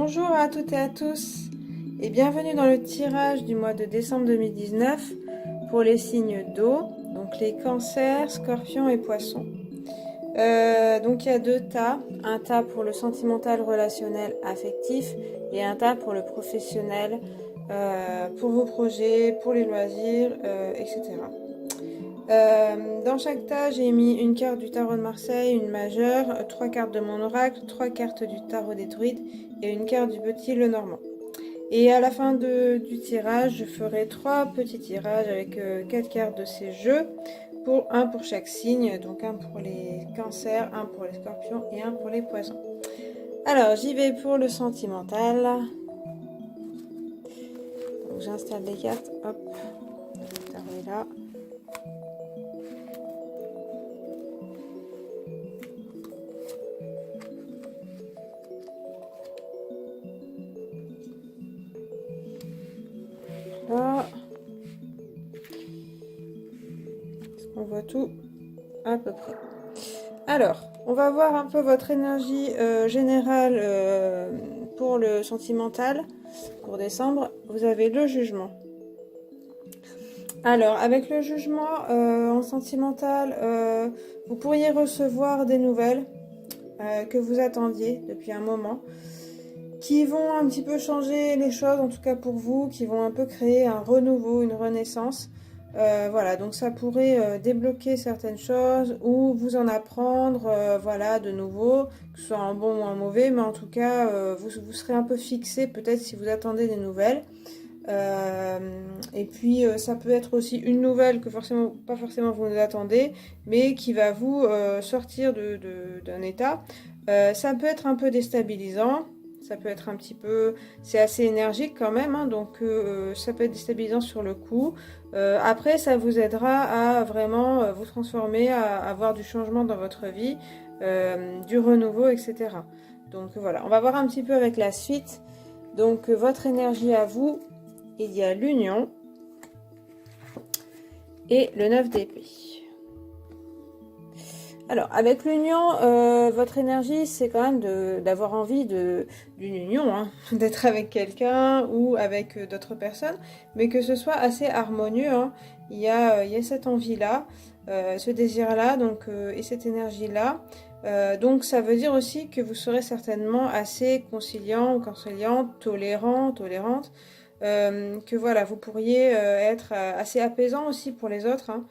Bonjour à toutes et à tous et bienvenue dans le tirage du mois de décembre 2019 pour les signes d'eau, donc les cancers, scorpions et poissons. Donc il y a deux tas, un tas pour le sentimental, relationnel, affectif et un tas pour le professionnel, pour vos projets, pour les loisirs, etc. Dans chaque tas, j'ai mis une carte du tarot de Marseille, une majeure, trois cartes de mon oracle, trois cartes du tarot des druides et une carte du petit Lenormand. Et à la fin du tirage, je ferai trois petits tirages avec quatre cartes de ces jeux, un pour chaque signe, donc un pour les cancers, un pour les scorpions et un pour les poissons. Alors, j'y vais pour le sentimental. Donc, j'installe les cartes, hop, le tarot est là. Là. On voit tout à peu près. Alors, on va voir un peu votre énergie générale pour le sentimental pour décembre. Vous avez le jugement. Alors, avec le jugement en sentimental, vous pourriez recevoir des nouvelles que vous attendiez depuis un moment, qui vont un petit peu changer les choses, en tout cas pour vous, qui vont un peu créer un renouveau, une renaissance. Voilà, donc ça pourrait débloquer certaines choses ou vous en apprendre, voilà, de nouveau, que ce soit en bon ou en mauvais, mais en tout cas, vous serez un peu fixé peut-être si vous attendez des nouvelles. Et puis ça peut être aussi une nouvelle que pas forcément vous attendez, mais qui va vous sortir d'un état. Ça peut être un peu déstabilisant. Ça peut être un petit peu, c'est assez énergique quand même, hein, donc ça peut être déstabilisant sur le coup. Après, ça vous aidera à vraiment vous transformer, à avoir du changement dans votre vie, du renouveau, etc. Donc voilà, on va voir un petit peu avec la suite. Donc votre énergie à vous, il y a l'union et le 9 d'épée. Alors, avec l'union, votre énergie, c'est quand même d'avoir envie d'une union, hein, d'être avec quelqu'un ou avec d'autres personnes, mais que ce soit assez harmonieux. Hein. Il y a cette envie-là, ce désir-là, donc et cette énergie-là. Donc, ça veut dire aussi que vous serez certainement assez conciliant ou conciliante, tolérant, tolérante, que voilà, vous pourriez être assez apaisant aussi pour les autres. Hein.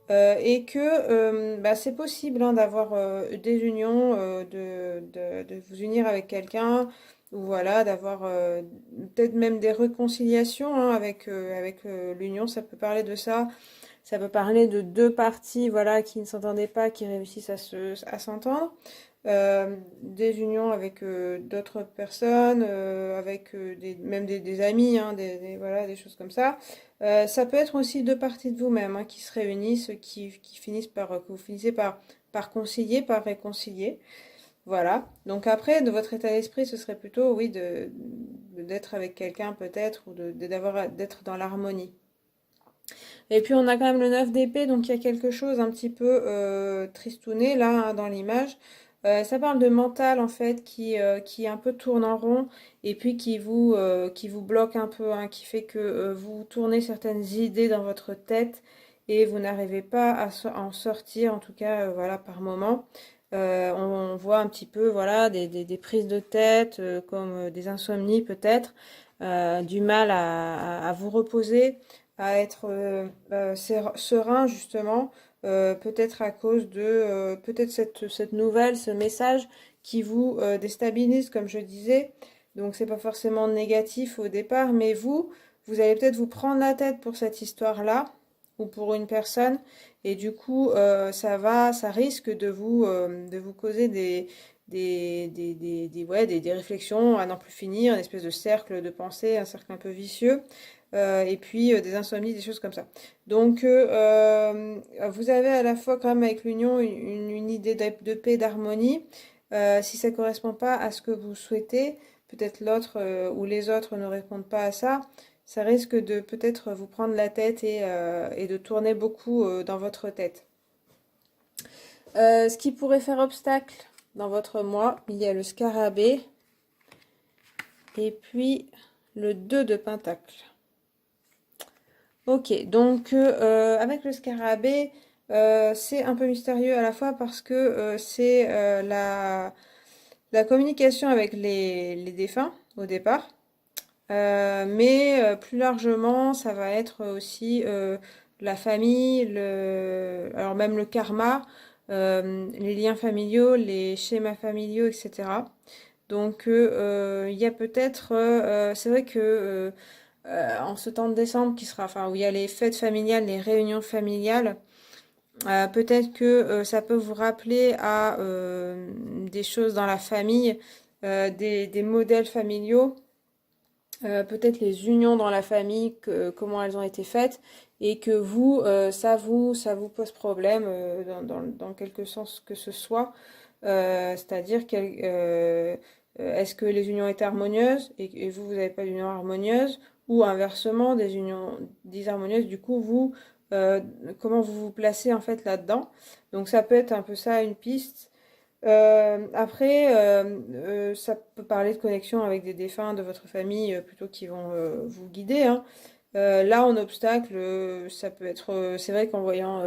Et que c'est possible hein, d'avoir des unions, de vous unir avec quelqu'un, ou voilà, d'avoir peut-être même des réconciliations hein, avec l'union, ça peut parler de ça. Ça peut parler de deux parties voilà, qui ne s'entendaient pas, qui réussissent à s'entendre. Des unions avec d'autres personnes, avec même des amis, hein, voilà, des choses comme ça. Ça peut être aussi deux parties de vous-même hein, qui se réunissent, qui finissent que vous finissez par concilier, par réconcilier. Voilà. Donc après, de votre état d'esprit, ce serait plutôt, oui, d'être avec quelqu'un peut-être, ou d'être dans l'harmonie. Et puis on a quand même le 9 d'épée, donc il y a quelque chose un petit peu tristouné là hein, dans l'image. Ça parle de mental en fait qui un peu tourne en rond et puis qui vous bloque un peu, hein, qui fait que vous tournez certaines idées dans votre tête et vous n'arrivez pas à en sortir, en tout cas voilà par moment. On voit un petit peu voilà des prises de tête comme des insomnies peut-être, du mal à vous reposer à être serein justement, peut-être à cause de peut-être cette nouvelle, ce message qui vous déstabilise, comme je disais. Donc c'est pas forcément négatif au départ, mais vous allez peut-être vous prendre la tête pour cette histoire-là ou pour une personne, et du coup ça risque de vous causer des réflexions à n'en plus finir, une espèce de cercle de pensée, un cercle un peu vicieux et puis des insomnies, des choses comme ça. Donc vous avez à la fois quand même avec l'union une idée de paix, d'harmonie. Si ça ne correspond pas à ce que vous souhaitez, peut-être l'autre ou les autres ne répondent pas à ça, ça risque de peut-être vous prendre la tête et de tourner beaucoup dans votre tête. Ce qui pourrait faire obstacle dans votre moi, il y a le scarabée Et puis le 2 de Pentacle. Ok, donc avec le scarabée, c'est un peu mystérieux à la fois parce que c'est la communication avec les défunts au départ. Mais plus largement, ça va être aussi la famille, alors même le karma, les liens familiaux, les schémas familiaux, etc. Donc il y a peut-être, c'est vrai que en ce temps de décembre qui sera, enfin où il y a les fêtes familiales, les réunions familiales, peut-être que ça peut vous rappeler à des choses dans la famille, des modèles familiaux, peut-être les unions dans la famille, comment elles ont été faites, et que vous, ça vous pose problème dans quelque sens que ce soit. C'est-à-dire est-ce que les unions étaient harmonieuses et vous, vous n'avez pas d'union harmonieuse, ou inversement, des unions disharmonieuses, du coup, vous, euh, comment vous vous placez en fait là-dedans. Donc ça peut être un peu ça, une piste. Après, ça peut parler de connexion avec des défunts de votre famille plutôt qui vont vous guider, hein. Là, en obstacle, ça peut être. C'est vrai qu'en voyant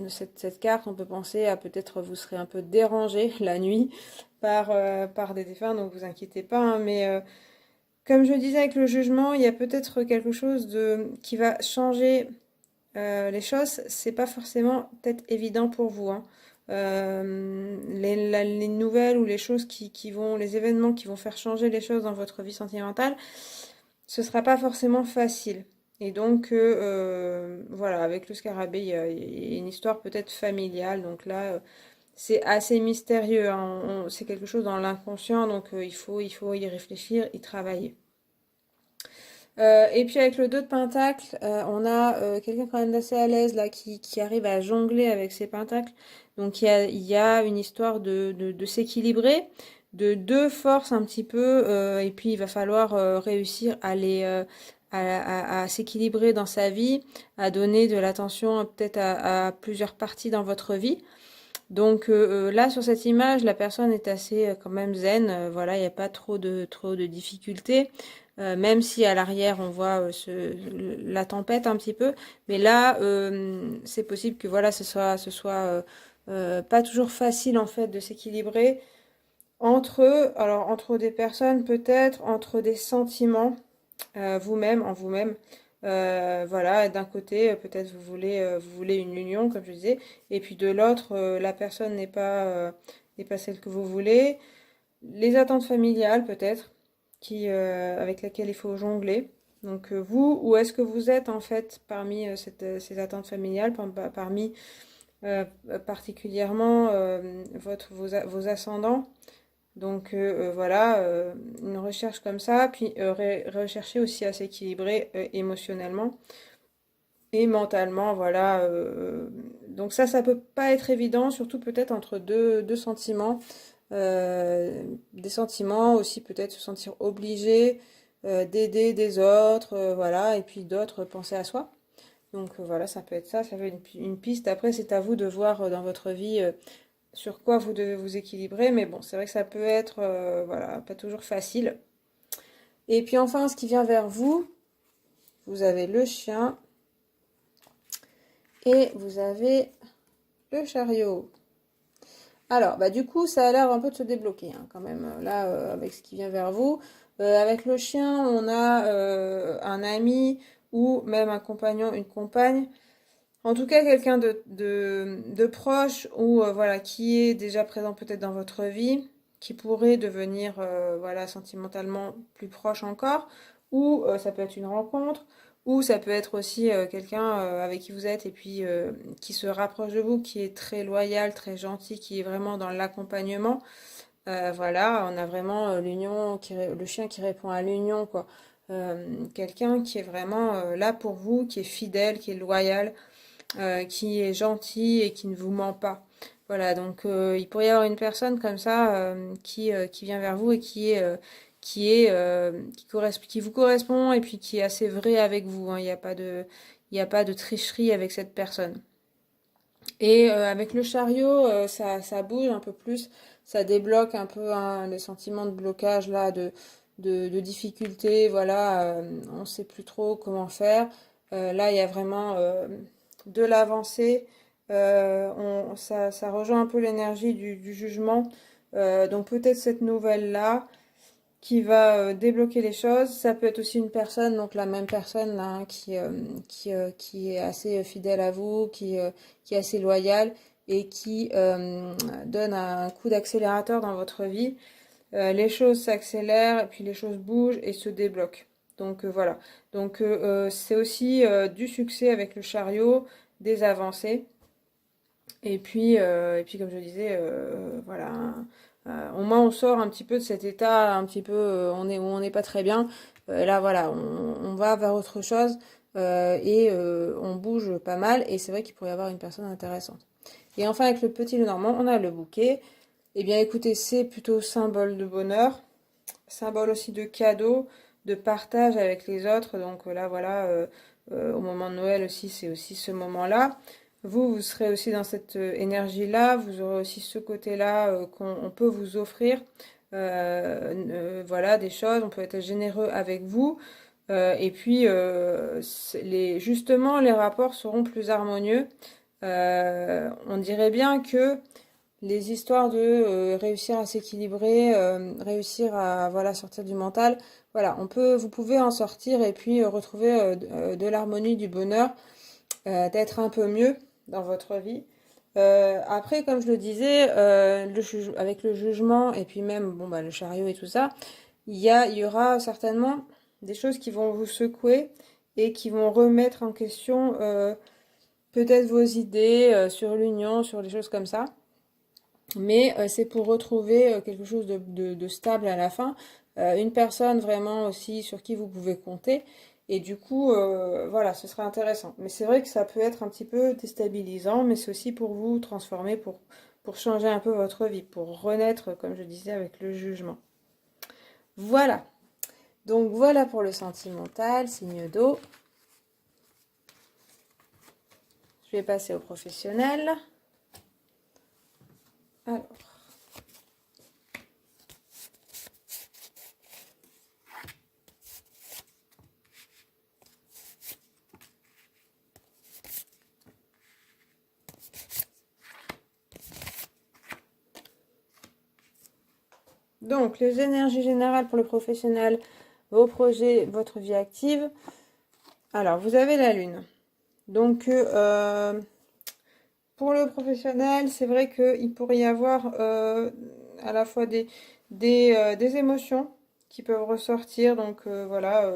cette carte, on peut penser à peut-être vous serez un peu dérangé la nuit par des défunts, donc vous inquiétez pas, hein, mais comme je disais avec le jugement, il y a peut-être quelque chose qui va changer les choses. C'est pas forcément peut-être évident pour vous, hein. Les nouvelles ou les choses les événements qui vont faire changer les choses dans votre vie sentimentale, ce sera pas forcément facile. Et donc, voilà, avec le scarabée, il y a une histoire peut-être familiale. Donc là, c'est assez mystérieux, hein. C'est quelque chose dans l'inconscient, donc il faut y réfléchir, y travailler. Et puis avec le 2 de Pentacle, on a quelqu'un quand même d'assez à l'aise là qui arrive à jongler avec ses pentacles. Donc il y a une histoire de s'équilibrer, de deux forces un petit peu, et puis il va falloir réussir à s'équilibrer dans sa vie, à donner de l'attention peut-être à plusieurs parties dans votre vie. Donc là, sur cette image, la personne est assez quand même zen. Voilà, il n'y a pas trop de difficultés. Même si à l'arrière on voit la tempête un petit peu, mais là c'est possible que voilà ce soit pas toujours facile en fait de s'équilibrer entre des personnes peut-être, entre des sentiments en vous-même. Voilà, d'un côté, peut-être vous voulez une union, comme je disais, et puis de l'autre, la personne n'est pas celle que vous voulez. Les attentes familiales, peut-être, avec lesquelles il faut jongler. Donc, vous, où est-ce que vous êtes, en fait, parmi ces attentes familiales, parmi particulièrement vos ascendants? Donc voilà, une recherche comme ça, puis rechercher aussi à s'équilibrer émotionnellement et mentalement, voilà. Donc ça peut pas être évident, surtout peut-être entre deux sentiments. Des sentiments aussi peut-être se sentir obligé d'aider des autres, voilà, et puis d'autres penser à soi. Donc voilà, ça peut être ça peut être une piste. Après, c'est à vous de voir dans votre vie sur quoi vous devez vous équilibrer, mais bon, c'est vrai que ça peut être, voilà, pas toujours facile. Et puis enfin, ce qui vient vers vous, vous avez le chien et vous avez le chariot. Alors, bah du coup, ça a l'air un peu de se débloquer, hein, quand même, là, avec ce qui vient vers vous. Avec le chien, on a un ami ou même un compagnon, une compagne. En tout cas, quelqu'un de proche ou voilà, qui est déjà présent peut-être dans votre vie, qui pourrait devenir voilà, sentimentalement plus proche encore, ou ça peut être une rencontre, ou ça peut être aussi quelqu'un avec qui vous êtes et puis qui se rapproche de vous, qui est très loyal, très gentil, qui est vraiment dans l'accompagnement. Voilà, on a vraiment l'union, le chien qui répond à l'union, quoi. Quelqu'un qui est vraiment là pour vous, qui est fidèle, qui est loyal, qui est gentil et qui ne vous ment pas. Voilà, donc il pourrait y avoir une personne comme ça qui vient vers vous et qui vous correspond et puis qui est assez vrai avec vous, hein. Il n'y a pas de tricherie avec cette personne. Et avec le chariot, ça bouge un peu plus, ça débloque un peu, hein, les sentiments de blocage là, de difficultés, voilà, on ne sait plus trop comment faire. Là, il y a vraiment de l'avancée. Ça rejoint un peu l'énergie du jugement. Donc peut-être cette nouvelle-là qui va débloquer les choses. Ça peut être aussi une personne, donc la même personne là, hein, qui est assez fidèle à vous, qui est assez loyale et qui donne un coup d'accélérateur dans votre vie. Les choses s'accélèrent, et puis les choses bougent et se débloquent. Donc voilà. Donc c'est aussi du succès avec le chariot, des avancées. Et puis comme je disais, voilà. Au moins on sort un petit peu de cet état, un petit peu, où on n'est pas très bien. Là voilà, on va vers autre chose et on bouge pas mal. Et c'est vrai qu'il pourrait y avoir une personne intéressante. Et enfin avec le petit Lenormand, on a le bouquet. Eh bien écoutez, c'est plutôt symbole de bonheur, symbole aussi de cadeau, de partage avec les autres. Donc là voilà, au moment de Noël aussi, c'est aussi ce moment-là. Vous serez aussi dans cette énergie-là, vous aurez aussi ce côté-là qu'on peut vous offrir. Voilà, des choses, on peut être généreux avec vous. Et puis, justement, les rapports seront plus harmonieux. On dirait bien que les histoires de réussir à s'équilibrer, réussir à voilà sortir du mental, voilà, vous pouvez en sortir et puis retrouver de l'harmonie, du bonheur, d'être un peu mieux dans votre vie. Après, comme je le disais, avec le jugement et puis même bon bah le chariot et tout ça, il y aura certainement des choses qui vont vous secouer et qui vont remettre en question peut-être vos idées sur l'union, sur les choses comme ça. Mais c'est pour retrouver quelque chose de stable à la fin, une personne vraiment aussi sur qui vous pouvez compter. Et du coup, voilà, ce sera intéressant. Mais c'est vrai que ça peut être un petit peu déstabilisant, mais c'est aussi pour vous transformer, pour changer un peu votre vie, pour renaître, comme je disais, avec le jugement. Voilà. Donc voilà pour le sentimental, signe d'eau. Je vais passer au professionnel. Alors. Donc, les énergies générales pour le professionnel, vos projets, votre vie active. Alors, vous avez la Lune. Donc, pour le professionnel, c'est vrai qu'il pourrait y avoir à la fois des émotions qui peuvent ressortir. Donc, voilà,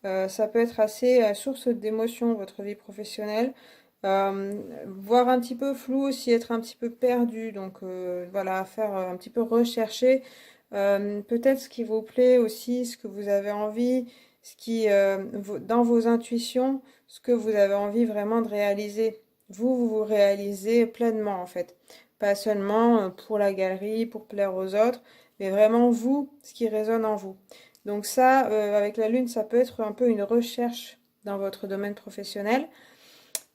ça peut être assez source d'émotions, votre vie professionnelle. Voir un petit peu flou aussi, être un petit peu perdu. Donc, voilà, faire un petit peu rechercher. Peut-être ce qui vous plaît aussi, ce que vous avez envie, dans vos intuitions, ce que vous avez envie vraiment de réaliser. Vous réalisez pleinement en fait. Pas seulement pour la galerie, pour plaire aux autres, mais vraiment vous, ce qui résonne en vous. Donc ça, avec la Lune, ça peut être un peu une recherche dans votre domaine professionnel.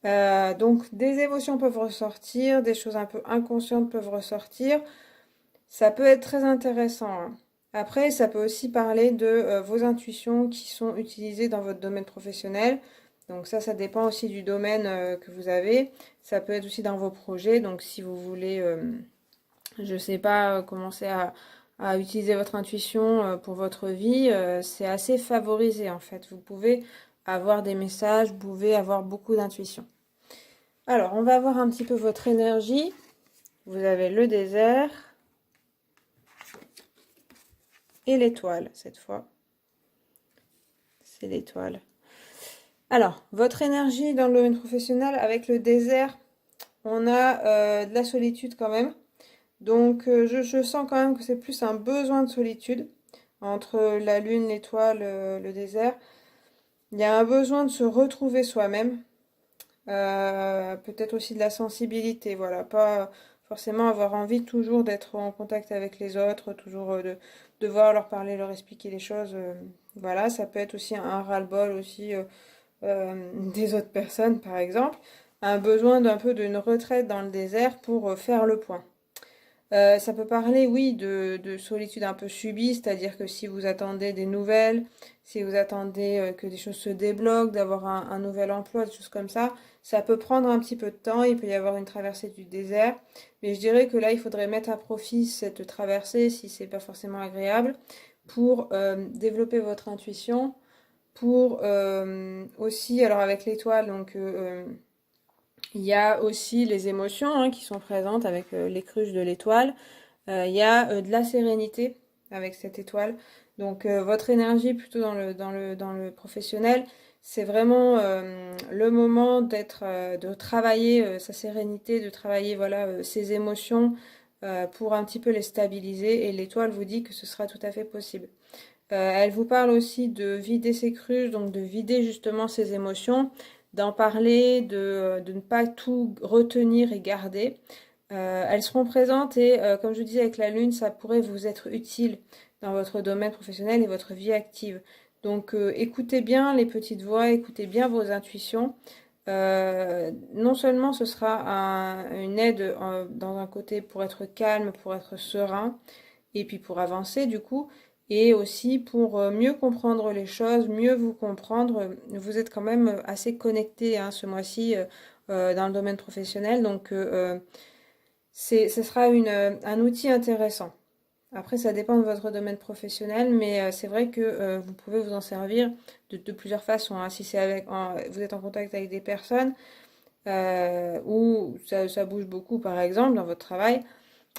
Donc des émotions peuvent ressortir, des choses un peu inconscientes peuvent ressortir. Ça peut être très intéressant, hein. Après, ça peut aussi parler de vos intuitions qui sont utilisées dans votre domaine professionnel. Donc ça dépend aussi du domaine que vous avez. Ça peut être aussi dans vos projets. Donc si vous voulez, je sais pas, commencer à utiliser votre intuition pour votre vie, c'est assez favorisé en fait. Vous pouvez avoir des messages, vous pouvez avoir beaucoup d'intuition. Alors, on va voir un petit peu votre énergie. Vous avez le désert. Et l'étoile, cette fois. C'est l'étoile. Alors, votre énergie dans le domaine professionnel, avec le désert, on a de la solitude quand même. Donc, je sens quand même que c'est plus un besoin de solitude entre la lune, l'étoile, le désert. Il y a un besoin de se retrouver soi-même. Peut-être aussi de la sensibilité, voilà. Pas forcément avoir envie toujours d'être en contact avec les autres, toujours devoir leur parler, leur expliquer les choses. Voilà, ça peut être aussi un ras-le-bol aussi des autres personnes, par exemple. Un besoin d'un peu d'une retraite dans le désert pour faire le point. Ça peut parler, oui, de solitude un peu subie, c'est-à-dire que si vous attendez des nouvelles, si vous attendez que des choses se débloquent, d'avoir un nouvel emploi, des choses comme ça peut prendre un petit peu de temps, il peut y avoir une traversée du désert, mais je dirais que là, il faudrait mettre à profit cette traversée, si c'est pas forcément agréable, pour développer votre intuition, pour aussi, alors avec l'étoile, donc il y a aussi les émotions hein, qui sont présentes avec les cruches de l'étoile. Il y a de la sérénité avec cette étoile. Donc votre énergie plutôt dans le professionnel, c'est vraiment le moment de travailler sa sérénité, de travailler voilà ses émotions pour un petit peu les stabiliser. Et l'étoile vous dit que ce sera tout à fait possible. Elle vous parle aussi de vider ses cruches, donc de vider justement ses émotions, d'en parler, de ne pas tout retenir et garder. Elles seront présentes et comme je vous disais avec la lune, ça pourrait vous être utile dans votre domaine professionnel et votre vie active. Donc écoutez bien les petites voix, écoutez bien vos intuitions. Non seulement ce sera une aide dans un côté pour être calme, pour être serein, et puis pour avancer du coup, et aussi pour mieux comprendre les choses, mieux vous comprendre. Vous êtes quand même assez connecté hein, ce mois-ci dans le domaine professionnel, donc ce sera un outil intéressant. Après, ça dépend de votre domaine professionnel, mais c'est vrai que vous pouvez vous en servir de plusieurs façons. Hein. Si c'est vous êtes en contact avec des personnes où ça bouge beaucoup, par exemple, dans votre travail,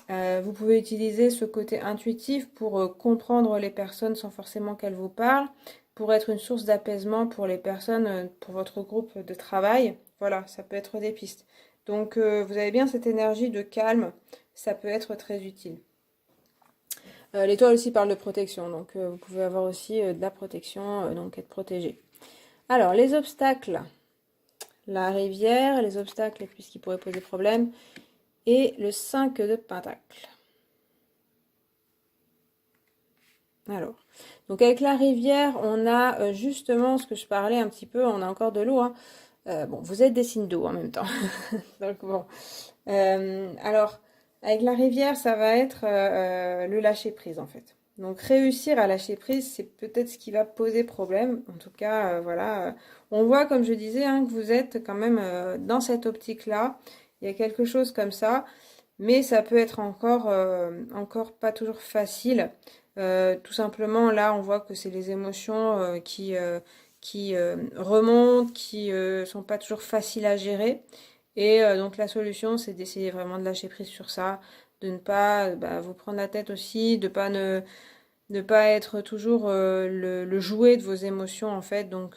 vous pouvez utiliser ce côté intuitif pour comprendre les personnes sans forcément qu'elles vous parlent, pour être une source d'apaisement pour les personnes, pour votre groupe de travail. Voilà, ça peut être des pistes. Donc vous avez bien cette énergie de calme, ça peut être très utile. L'étoile aussi parle de protection, donc vous pouvez avoir aussi de la protection, donc être protégé. Alors, les obstacles, la rivière, les obstacles puisqu'ils pourraient poser problème, et le 5 de pentacle. Alors, donc avec la rivière, on a justement ce que je parlais un petit peu, on a encore de l'eau. Hein. Bon, vous êtes des signes d'eau en même temps. Donc bon. Alors, avec la rivière, ça va être le lâcher prise en fait. Donc réussir à lâcher prise, c'est peut-être ce qui va poser problème. En tout cas, voilà. On voit, comme je disais, hein, que vous êtes quand même dans cette optique-là. Il y a quelque chose comme ça. Mais ça peut être encore pas toujours facile. Tout simplement, là, on voit que c'est les émotions qui remontent, qui sont pas toujours faciles à gérer. Et donc la solution, c'est d'essayer vraiment de lâcher prise sur ça, de ne pas vous prendre la tête aussi, de ne pas être toujours le jouet de vos émotions en fait. Donc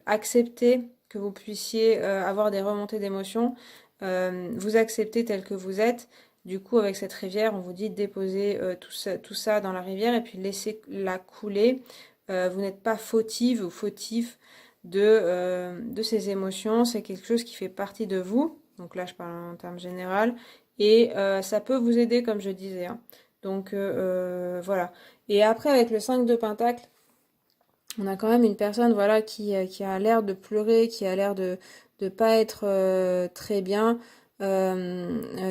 accepter que vous puissiez avoir des remontées d'émotions, vous accepter tel que vous êtes. Du coup, avec cette rivière, on vous dit de déposer tout ça dans la rivière et puis laisser la couler. Vous n'êtes pas fautive ou fautif de ces émotions. C'est quelque chose qui fait partie de vous. Donc là, je parle en termes général. Et ça peut vous aider, comme je disais. Hein. Donc voilà. Et après, avec le 5 de Pentacle, on a quand même une personne voilà, qui a l'air de pleurer, qui a l'air de ne pas être très bien,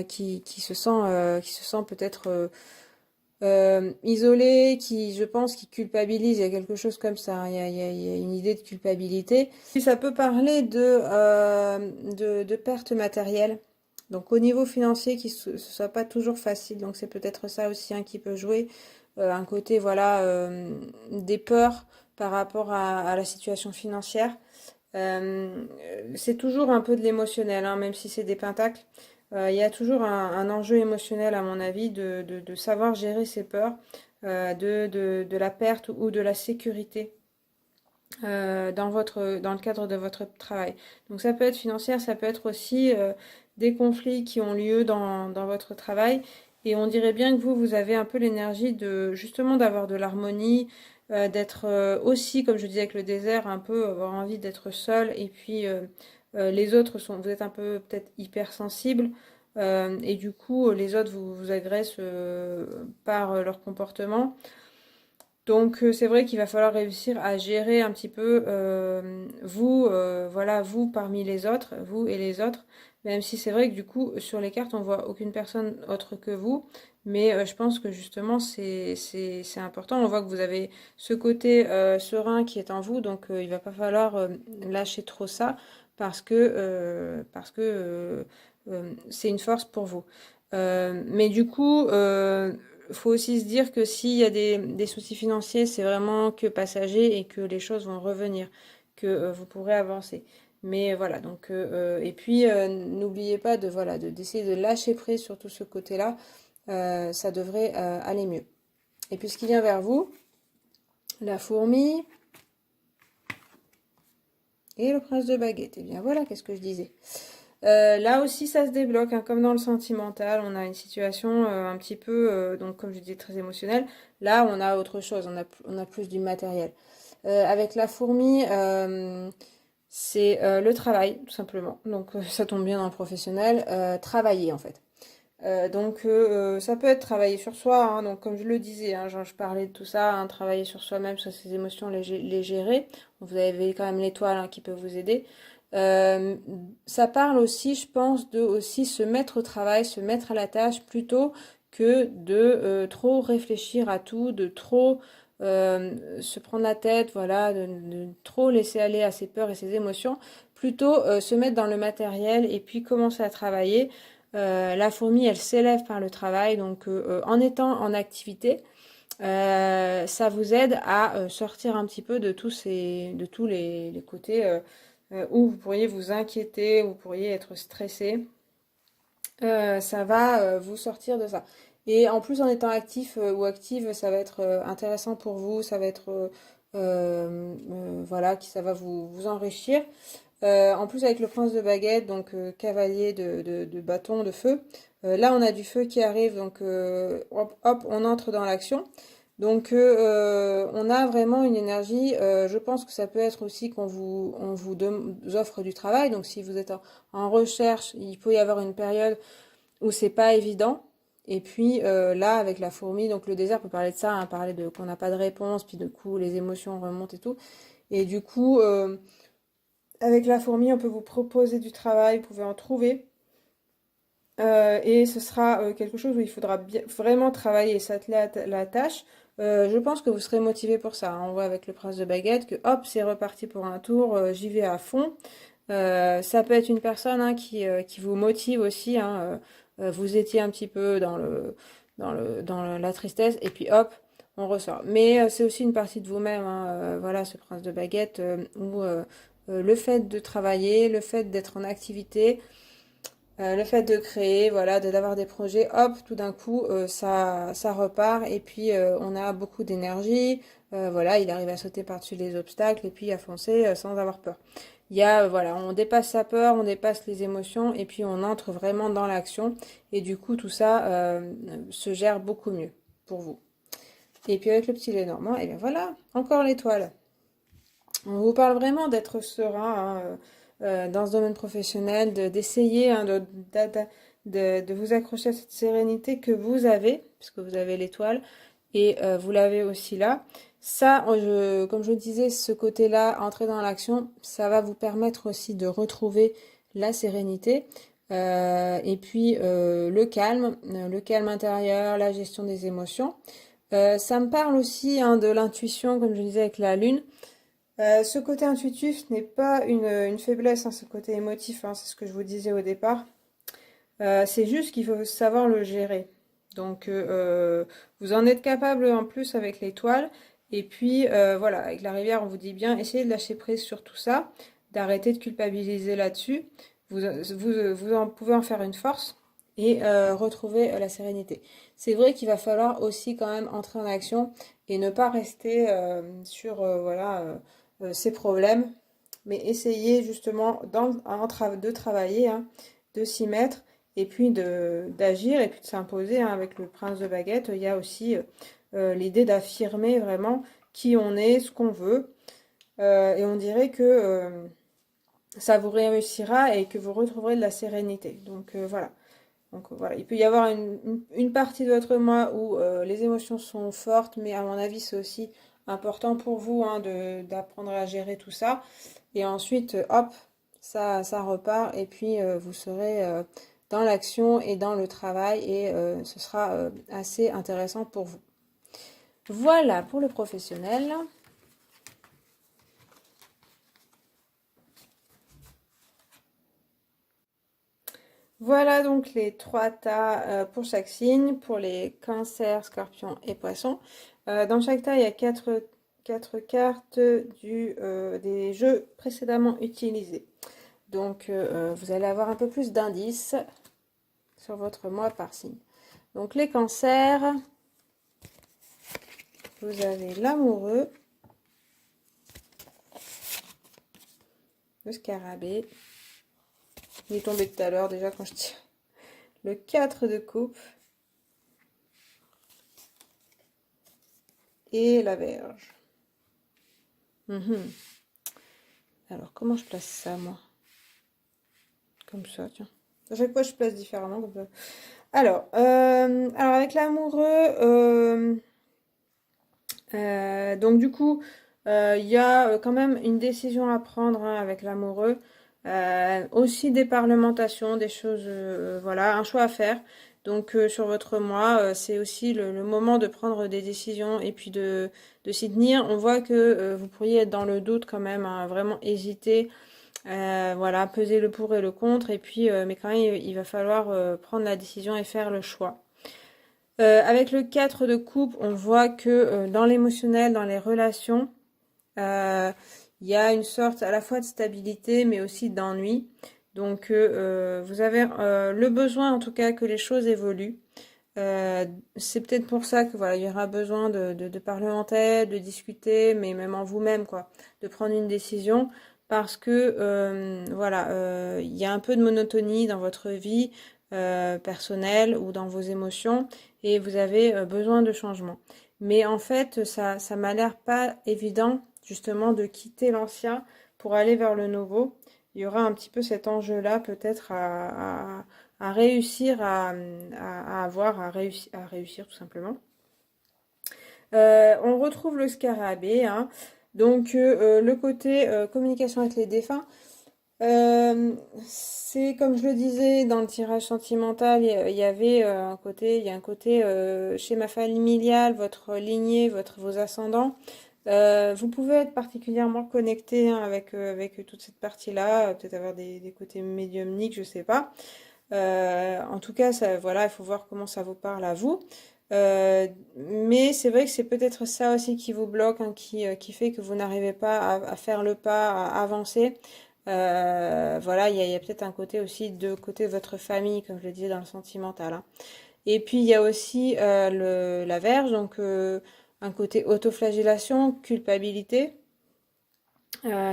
qui se sent peut-être isolé, qui, je pense, qui culpabilise. Il y a quelque chose comme ça. Hein. Il y a une idée de culpabilité. Puis ça peut parler de perte matérielle. Donc au niveau financier, ce soit pas toujours facile. Donc c'est peut-être ça aussi hein, qui peut jouer. Un côté, voilà, des peurs par rapport à la situation financière. Euh, c'est toujours un peu de l'émotionnel, hein, même si c'est des pentacles. Il y a toujours un enjeu émotionnel, à mon avis, de savoir gérer ses peurs, de la perte ou de la sécurité dans le cadre de votre travail. Donc ça peut être financière, ça peut être aussi des conflits qui ont lieu dans votre travail. Et on dirait bien que vous avez un peu l'énergie de justement d'avoir de l'harmonie, d'être aussi, comme je disais avec le désert, un peu avoir envie d'être seul. Et puis les autres vous êtes un peu peut-être hypersensible. Et du coup, les autres vous agressent par leur comportement. Donc c'est vrai qu'il va falloir réussir à gérer un petit peu vous, voilà, vous parmi les autres, vous et les autres, même si c'est vrai que du coup sur les cartes on voit aucune personne autre que vous, mais je pense que justement c'est important. On voit que vous avez ce côté serein qui est en vous, donc il va pas falloir lâcher trop ça parce que c'est une force pour vous. Mais du coup, faut aussi se dire que s'il y a des soucis financiers, c'est vraiment que passager et que les choses vont revenir, que vous pourrez avancer. Mais voilà, donc et puis n'oubliez pas de voilà d'essayer de lâcher prise sur tout ce côté-là, ça devrait aller mieux. Et puis ce qui vient vers vous, la fourmi et le prince de baguette. Et bien voilà, qu'est-ce que je disais. Là aussi, ça se débloque, hein, comme dans le sentimental. On a une situation un petit peu, donc comme je disais, très émotionnelle. Là, on a autre chose, on a plus du matériel. Avec la fourmi, c'est le travail, tout simplement. Donc ça tombe bien dans le professionnel. Travailler, en fait. Ça peut être travailler sur soi, hein, donc comme je le disais, hein, je parlais de tout ça, hein, travailler sur soi-même, sur ses émotions, les gérer. Vous avez quand même l'étoile hein, qui peut vous aider. Euh, Ça parle aussi, je pense, de aussi se mettre au travail, se mettre à la tâche plutôt que de trop réfléchir à tout, de trop se prendre la tête, voilà, de trop laisser aller à ses peurs et ses émotions, plutôt se mettre dans le matériel et puis commencer à travailler. La fourmi, elle s'élève par le travail, donc en étant en activité, ça vous aide à sortir un petit peu de tous les côtés où vous pourriez vous inquiéter, où vous pourriez être stressé. Ça va vous sortir de ça. Et en plus, en étant actif ou active, ça va être intéressant pour vous, ça va être voilà, ça va vous enrichir. En plus, avec le prince de baguette, donc cavalier de bâton, de feu, là on a du feu qui arrive, donc hop, hop, on entre dans l'action. Donc on a vraiment une énergie, je pense que ça peut être aussi on vous offre du travail, donc si vous êtes en recherche, il peut y avoir une période où c'est pas évident. Et puis là, avec la fourmi, donc le désert peut parler de ça, hein, parler de qu'on n'a pas de réponse, puis du coup les émotions remontent et tout. Et du coup, avec la fourmi, on peut vous proposer du travail, vous pouvez en trouver. Et ce sera quelque chose où il faudra vraiment travailler et s'atteler à la tâche. Je pense que vous serez motivé pour ça, hein. On voit avec le prince de baguette que hop, c'est reparti pour un tour, j'y vais à fond. Ça peut être une personne hein, qui vous motive aussi, hein, vous étiez un petit peu dans la tristesse et puis hop, on ressort. Mais c'est aussi une partie de vous-même, hein, voilà, ce prince de baguette, où le fait de travailler, le fait d'être en activité, le fait de créer, voilà, d'avoir des projets, hop, tout d'un coup, ça repart et puis on a beaucoup d'énergie. Voilà, il arrive à sauter par-dessus les obstacles et puis à foncer sans avoir peur. Il y a, voilà, on dépasse sa peur, on dépasse les émotions et puis on entre vraiment dans l'action et du coup tout ça se gère beaucoup mieux pour vous. Et puis avec le petit Lénormand, et bien voilà, encore l'étoile. On vous parle vraiment d'être serein hein, dans ce domaine professionnel, d'essayer hein, de vous accrocher à cette sérénité que vous avez, puisque vous avez l'étoile, et vous l'avez aussi là. Ça, comme je disais, ce côté-là, entrer dans l'action, ça va vous permettre aussi de retrouver la sérénité. Et puis le calme intérieur, la gestion des émotions. Ça me parle aussi hein, de l'intuition, comme je disais avec la lune. Ce côté intuitif n'est pas une faiblesse, hein, ce côté émotif, hein, c'est ce que je vous disais au départ. C'est juste qu'il faut savoir le gérer. Donc, vous en êtes capable en plus avec l'étoile. Et puis, voilà, avec la rivière, on vous dit bien, essayez de lâcher prise sur tout ça, d'arrêter de culpabiliser là-dessus. Vous en pouvez en faire une force et retrouver la sérénité. C'est vrai qu'il va falloir aussi quand même entrer en action et ne pas rester sur, voilà ces problèmes, mais essayer justement de travailler, hein, de s'y mettre et puis d'agir et puis de s'imposer hein, avec le prince de baguette. Il y a aussi l'idée d'affirmer vraiment qui on est, ce qu'on veut. Et on dirait que ça vous réussira et que vous retrouverez de la sérénité. Donc voilà. Donc voilà, il peut y avoir une partie de votre mois où les émotions sont fortes, mais à mon avis, c'est aussi important pour vous hein, d'apprendre à gérer tout ça. Et ensuite, hop, ça repart et puis vous serez dans l'action et dans le travail et ce sera assez intéressant pour vous. Voilà pour le professionnel. Voilà donc les 3 tas pour chaque signe, pour les cancers, scorpions et poissons. Dans chaque tas, il y a 4 cartes des jeux précédemment utilisés. Donc, vous allez avoir un peu plus d'indices sur votre mois par signe. Donc, les cancers, vous avez l'amoureux, le scarabée. Il est tombé tout à l'heure déjà quand je tire. Le 4 de coupe et la Vierge. Alors, comment je place ça, moi? Comme ça, tiens. À chaque fois, je place différemment. Comme ça. Alors avec l'amoureux, donc du coup, il y a quand même une décision à prendre hein, avec l'amoureux. Aussi des parlementations, des choses, voilà, un choix à faire. Donc sur votre mois, c'est aussi le moment de prendre des décisions et puis de s'y tenir. On voit que vous pourriez être dans le doute quand même, hein, vraiment hésiter. Voilà, peser le pour et le contre, et puis, mais quand même, il va falloir prendre la décision et faire le choix. Avec le 4 de coupe, on voit que dans l'émotionnel, dans les relations, il y a une sorte à la fois de stabilité, mais aussi d'ennui. Donc, vous avez le besoin, en tout cas, que les choses évoluent. C'est peut-être pour ça que voilà, il y aura besoin de parlementer, de discuter, mais même en vous-même, quoi, de prendre une décision parce que voilà, il y a un peu de monotonie dans votre vie personnelle ou dans vos émotions et vous avez besoin de changement. Mais en fait, ça m'a l'air pas évident justement de quitter l'ancien pour aller vers le nouveau. Il y aura un petit peu cet enjeu-là peut-être à réussir à avoir, à réussir tout simplement. On retrouve le scarabée, hein. Donc le côté communication avec les défunts, c'est comme je le disais dans le tirage sentimental, il y avait il y a un côté schéma familial, votre lignée, vos ascendants. Vous pouvez être particulièrement connecté hein, avec toute cette partie-là, peut-être avoir des côtés médiumniques, je sais pas. En tout cas, ça, voilà, il faut voir comment ça vous parle à vous. Mais c'est vrai que c'est peut-être ça aussi qui vous bloque, hein, qui fait que vous n'arrivez pas à faire le pas, à avancer. Voilà, il y a peut-être un côté aussi de côté de votre famille, comme je le disais dans le sentimental. Hein. Et puis il y a aussi la Vierge, donc un côté autoflagellation, culpabilité,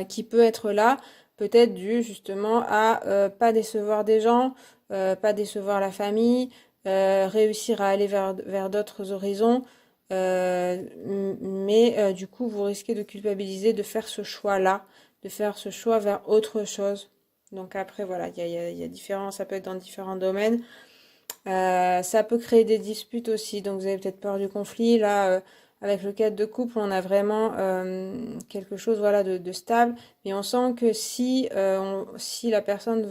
qui peut être là, peut-être dû justement à pas décevoir des gens, pas décevoir la famille, réussir à aller vers d'autres horizons. Mais du coup, vous risquez de culpabiliser, de faire ce choix-là, de faire ce choix vers autre chose. Donc après, voilà, il y a différents, ça peut être dans différents domaines. Ça peut créer des disputes aussi, donc vous avez peut-être peur du conflit. Là, avec le cadre de couple, on a vraiment quelque chose voilà, de stable, mais on sent que si la personne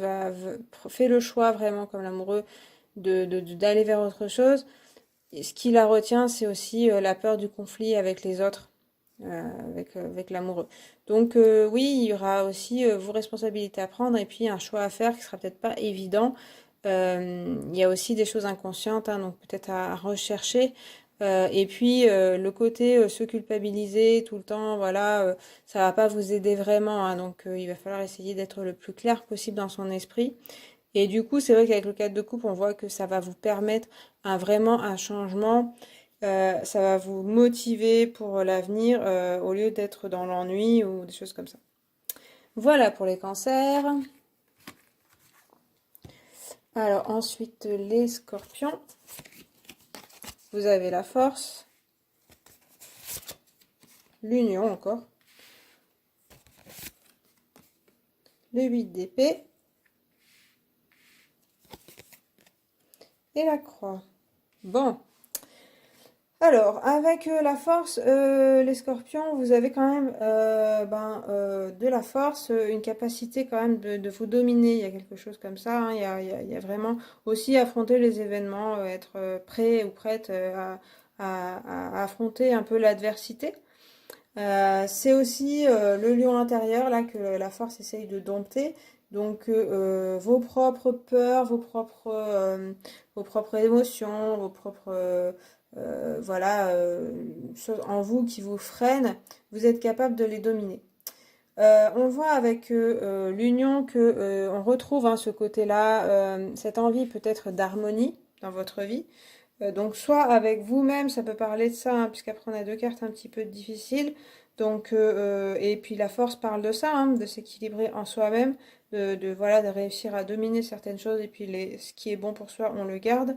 fait le choix vraiment comme l'amoureux d'aller vers autre chose, ce qui la retient, c'est aussi la peur du conflit avec les autres, avec l'amoureux. Donc oui, il y aura aussi vos responsabilités à prendre et puis un choix à faire qui sera peut-être pas évident. Il y a aussi des choses inconscientes, hein, donc peut-être à rechercher. Et puis le côté se culpabiliser tout le temps, voilà, ça va pas vous aider vraiment, hein, donc il va falloir essayer d'être le plus clair possible dans son esprit. Et du coup, c'est vrai qu'avec le cadre de coupe, on voit que ça va vous permettre vraiment un changement. Ça va vous motiver pour l'avenir au lieu d'être dans l'ennui ou des choses comme ça. Voilà pour les cancers. Alors ensuite, les scorpions. Vous avez la force, l'union encore, le 8 d'épée, et la croix. Bon. Alors, avec la force, les scorpions, vous avez quand même de la force, une capacité quand même de vous dominer. Il y a quelque chose comme ça, hein. Il y a vraiment aussi affronter les événements, être prêt ou prête à affronter un peu l'adversité. C'est aussi le lion intérieur là que la force essaye de dompter. Donc vos propres peurs, vos propres émotions, vos propres voilà choses en vous qui vous freinent, vous êtes capable de les dominer. On voit avec l'union que on retrouve hein, ce côté-là, cette envie peut-être d'harmonie dans votre vie. Donc soit avec vous-même, ça peut parler de ça, hein, puisqu'après on a deux cartes un petit peu difficiles. Donc et puis la force parle de ça, hein, de s'équilibrer en soi-même, voilà de réussir à dominer certaines choses et puis ce qui est bon pour soi, on le garde.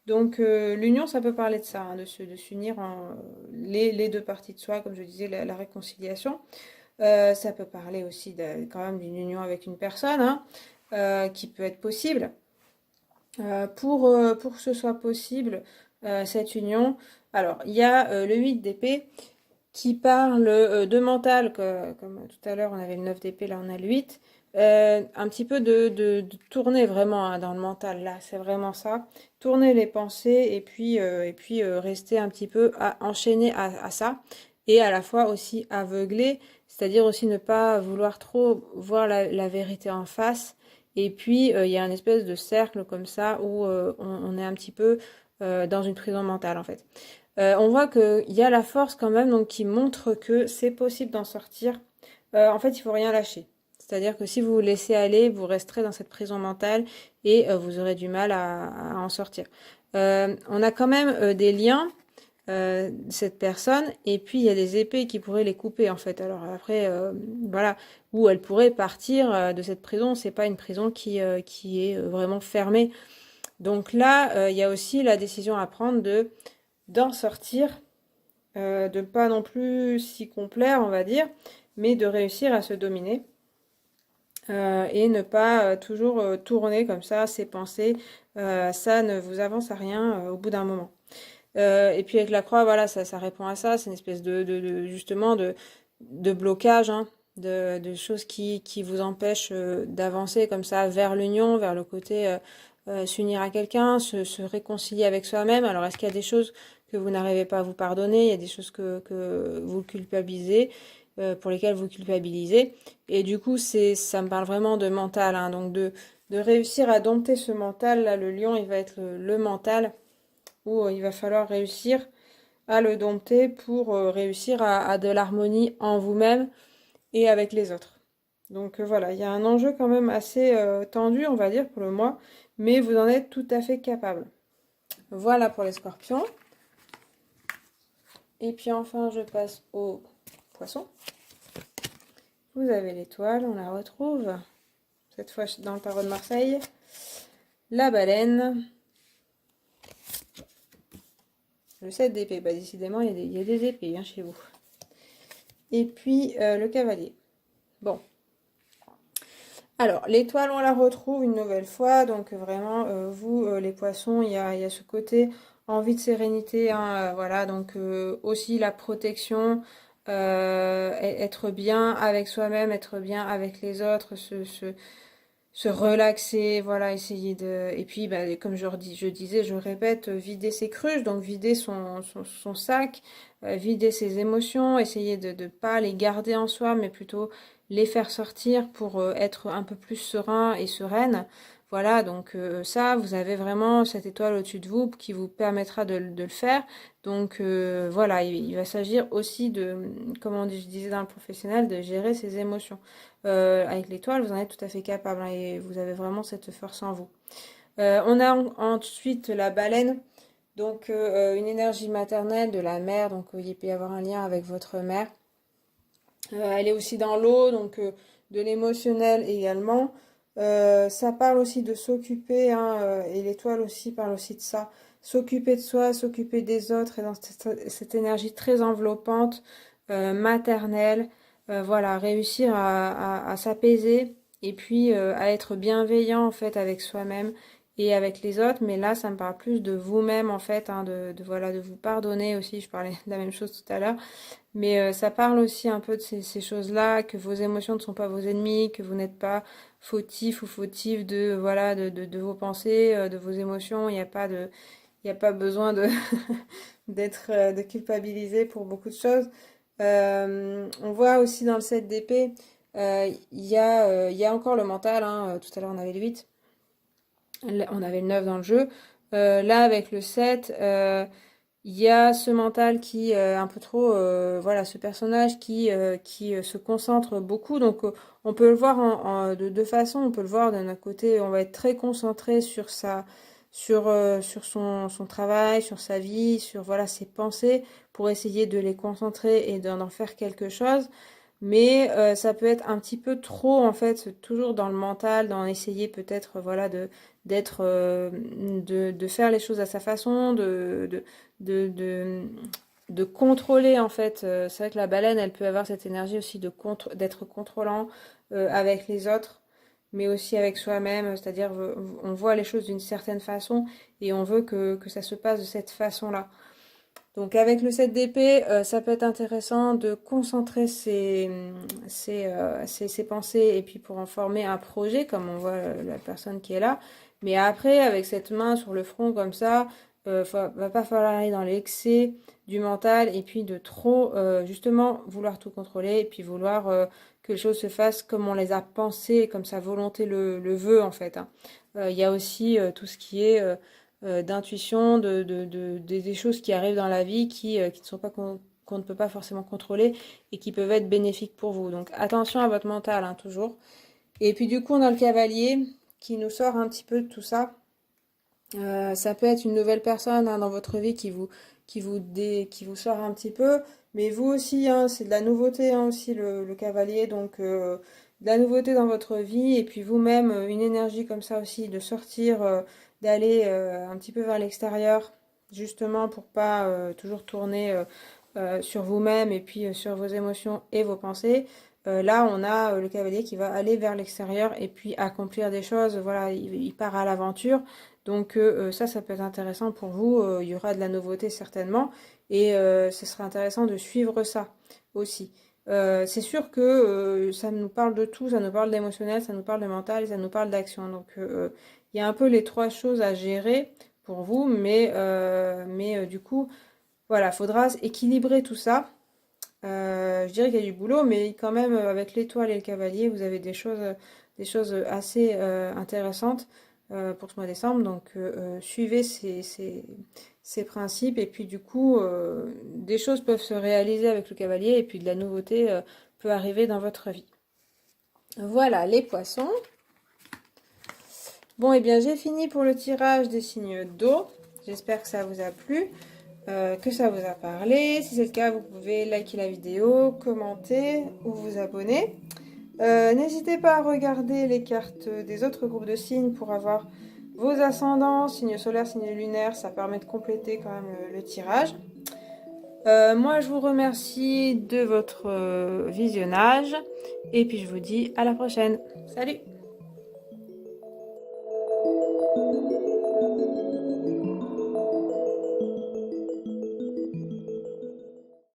Donc l'union, ça peut parler de ça, hein, de s'unir en les deux parties de soi, comme je disais, la réconciliation. Ça peut parler aussi quand même d'une union avec une personne, hein, qui peut être possible. Pour que ce soit possible, cette union, alors il y a le 8 d'épée qui parle de mental, comme tout à l'heure on avait le 9 d'épée, là on a le 8. Un petit peu de tourner vraiment hein, dans le mental, là c'est vraiment ça. Tourner les pensées et puis rester un petit peu enchaîné à ça. Et à la fois aussi aveugler, c'est-à-dire aussi ne pas vouloir trop voir la vérité en face. Et puis il y a une espèce de cercle comme ça où on est un petit peu dans une prison mentale en fait. On voit qu'il y a la force quand même, donc qui montre que c'est possible d'en sortir. En fait, il faut rien lâcher. C'est-à-dire que si vous vous laissez aller, vous resterez dans cette prison mentale et vous aurez du mal à en sortir. On a quand même des liens, cette personne, et puis il y a des épées qui pourraient les couper en fait. Alors après, voilà, où elle pourrait partir de cette prison. C'est pas une prison qui est vraiment fermée. Donc là, il y a aussi la décision à prendre d'en sortir, de pas non plus s'y complaire, on va dire, mais de réussir à se dominer et ne pas toujours tourner comme ça ses pensées. Ça ne vous avance à rien au bout d'un moment. Et puis avec la croix, voilà, ça répond à ça. C'est une espèce justement de blocage, hein, de choses qui vous empêchent d'avancer comme ça vers l'union, vers le côté s'unir à quelqu'un, se réconcilier avec soi-même. Alors est-ce qu'il y a des choses que vous n'arrivez pas à vous pardonner, il y a des choses que vous culpabilisez, pour lesquelles vous culpabilisez. Et du coup, ça me parle vraiment de mental, hein, donc de réussir à dompter ce mental. Là, le lion, il va être le mental, où il va falloir réussir à le dompter pour réussir à de l'harmonie en vous-même et avec les autres. Donc voilà, il y a un enjeu quand même assez tendu, on va dire, pour le mois, mais vous en êtes tout à fait capable. Voilà pour les scorpions. Et puis enfin, je passe aux poissons. Vous avez l'étoile, on la retrouve, cette fois dans le tarot de Marseille. La baleine. Le 7 d'épée, bah décidément il y a des épées hein, chez vous. Et puis le cavalier. Bon. Alors, l'étoile, on la retrouve une nouvelle fois. Donc vraiment, vous, les poissons, il y a ce côté envie de sérénité. Hein, voilà, donc aussi la protection, être bien avec soi-même, être bien avec les autres, se relaxer, voilà, essayer de... Et puis, bah, comme je disais, je répète, vider ses cruches, donc vider son sac, vider ses émotions, essayer de ne pas les garder en soi, mais plutôt les faire sortir pour être un peu plus serein et sereine. Voilà, donc ça, vous avez vraiment cette étoile au-dessus de vous qui vous permettra de le faire. Donc voilà, il va s'agir aussi de, comme je disais dans le professionnel, de gérer ses émotions. Avec l'étoile, vous en êtes tout à fait capable hein, et vous avez vraiment cette force en vous. On a ensuite la baleine, donc une énergie maternelle de la mère, donc il peut y avoir un lien avec votre mère. Elle est aussi dans l'eau, donc de l'émotionnel également. Ça parle aussi de s'occuper, hein, et l'étoile aussi parle aussi de ça. S'occuper de soi, s'occuper des autres, et dans cette énergie très enveloppante, maternelle. Voilà, réussir à s'apaiser et puis à être bienveillant en fait avec soi-même et avec les autres, mais là ça me parle plus de vous-même en fait, hein, voilà, de vous pardonner aussi, je parlais de la même chose tout à l'heure, mais ça parle aussi un peu de ces choses-là, que vos émotions ne sont pas vos ennemis, que vous n'êtes pas fautif ou fautif de, voilà, de vos pensées, de vos émotions, il n'y a pas besoin de d'être de culpabiliser pour beaucoup de choses. On voit aussi dans le 7 d'épée, il y a encore le mental, hein, tout à l'heure on avait le 8, on avait le 9 dans le jeu. Là avec le 7, il y a ce mental qui un peu trop, voilà, ce personnage qui se concentre beaucoup. Donc on peut le voir de deux façons. On peut le voir d'un côté, on va être très concentré sur sur son travail, sur sa vie, sur voilà ses pensées, pour essayer de les concentrer et d'en faire quelque chose. Mais ça peut être un petit peu trop en fait, toujours dans le mental, d'en essayer peut-être voilà d'être de faire les choses à sa façon, de, de, de contrôler en fait. C'est vrai que la baleine, elle peut avoir cette énergie aussi d'être contrôlant avec les autres, mais aussi avec soi-même. C'est-à-dire, on voit les choses d'une certaine façon et on veut que ça se passe de cette façon-là. Donc avec le 7 d'épée, ça peut être intéressant de concentrer ses pensées et puis pour en former un projet, comme on voit la personne qui est là. Mais après, avec cette main sur le front comme ça, va pas falloir aller dans l'excès du mental et puis de trop justement vouloir tout contrôler et puis vouloir que les choses se fassent comme on les a pensées, comme sa volonté le veut en fait, hein. Il y a aussi tout ce qui est d'intuition, des choses qui arrivent dans la vie qui ne sont pas qu'on ne peut pas forcément contrôler et qui peuvent être bénéfiques pour vous. Donc attention à votre mental, hein, toujours. Et puis du coup, on a le cavalier qui nous sort un petit peu de tout ça. Ça peut être une nouvelle personne, hein, dans votre vie qui vous sort un petit peu, mais vous aussi, hein, c'est de la nouveauté, hein, aussi le cavalier, donc de la nouveauté dans votre vie, et puis vous-même, une énergie comme ça aussi, de sortir, d'aller un petit peu vers l'extérieur, justement pour pas toujours tourner sur vous-même et puis sur vos émotions et vos pensées. Là, on a le cavalier qui va aller vers l'extérieur et puis accomplir des choses. Voilà, il part à l'aventure. Donc ça peut être intéressant pour vous. Il y aura de la nouveauté certainement. Et ce sera intéressant de suivre ça aussi. C'est sûr que ça nous parle de tout. Ça nous parle d'émotionnel, ça nous parle de mental et ça nous parle d'action. Donc il y a un peu les trois choses à gérer pour vous. Mais du coup, voilà, faudra équilibrer tout ça. Je dirais qu'il y a du boulot, mais quand même, avec l'étoile et le cavalier, vous avez des choses assez intéressantes pour ce mois de décembre. Donc, suivez ces principes. Et puis, du coup, des choses peuvent se réaliser avec le cavalier. Et puis, de la nouveauté peut arriver dans votre vie. Voilà, les poissons. Bon, et bien, j'ai fini pour le tirage des signes d'eau. J'espère que ça vous a plu. Que ça vous a parlé. Si c'est le cas, vous pouvez liker la vidéo, commenter ou vous abonner. N'hésitez pas à regarder les cartes des autres groupes de signes pour avoir vos ascendants, signes solaires, signes lunaires. Ça permet de compléter quand même le tirage. Moi, je vous remercie de votre visionnage et puis je vous dis à la prochaine. Salut!